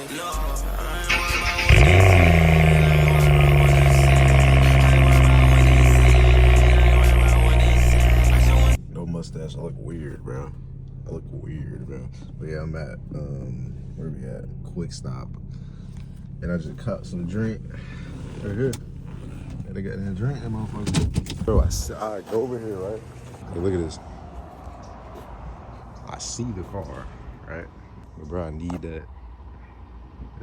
No mustache. I look weird, bro. I look weird, bro. But yeah, I'm at where we at? Quick Stop, and I just caught some drink right here. And they got that drink, that motherfucker. Bro, I go over here, right? Hey, look at this. I see the car, right? But bro, I need that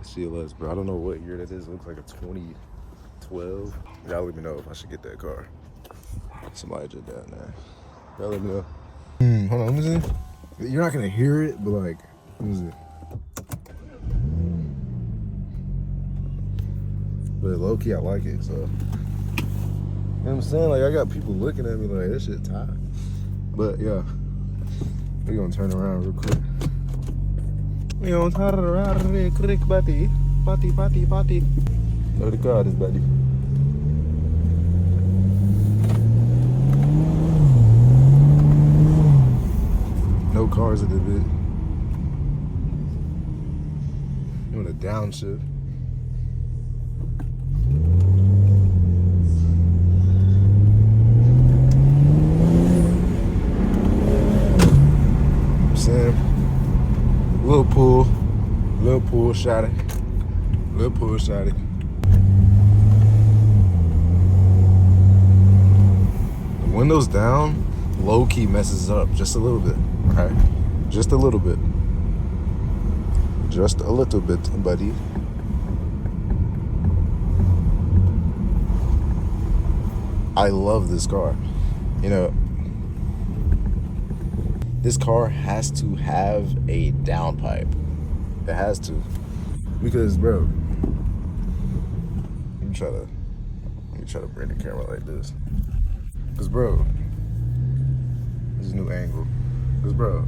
CLS, bro. I don't know what year that is. It looks like a 2012. Y'all let me know if I should get that car. Somebody just down there. Y'all let me know. Hold on, let me see. You're not gonna hear it, but like, let me see. But low key, I like it, so. You know what I'm saying? Like, I got people looking at me like, this shit tight. But yeah, we gonna turn around real quick. We gonna turn around real quick, buddy. Party. Look at the car, this buddy. No cars in the bit. You want a downshift. Little pool shotty. The windows down, low key messes up just a little bit, right? Just a little bit. Just a little bit, buddy. I love this car. You know, this car has to have a downpipe. It has to. Because, bro, let me try to bring the camera like this. Because, bro, this is a new angle. Because, bro,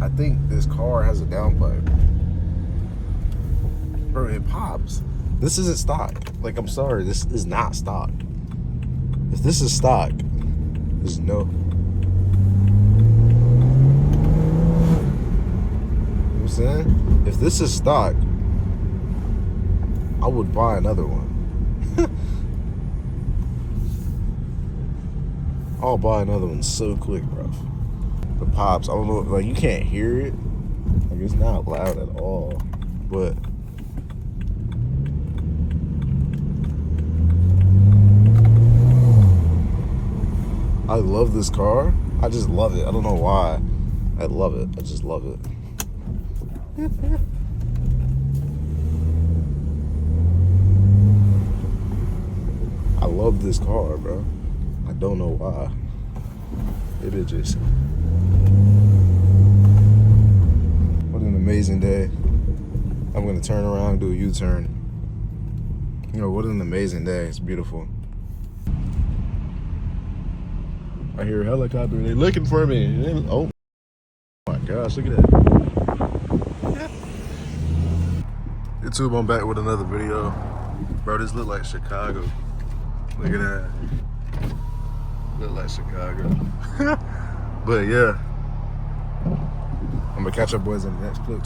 I think this car has a downpipe. Bro, it pops. This isn't stock. Like, I'm sorry, this is not stock. If this is stock, there's no. You know what I'm saying? If this is stock, I would buy another one. I'll buy another one so quick, bro. The pops, I don't know, like you can't hear it. Like it's not loud at all, but I love this car. I just love it. I don't know why. I love it. I just love it. I love this car, bro. I don't know why. It is just. What an amazing day. I'm gonna turn around and do a U-turn. You know, what an amazing day. It's beautiful. I hear a helicopter. They're looking for me. Oh my gosh, look at that. YouTube, I'm back with another video. Bro, this look like Chicago. Look at that. Look like Chicago. But yeah, I'm gonna catch up boys on the next clip.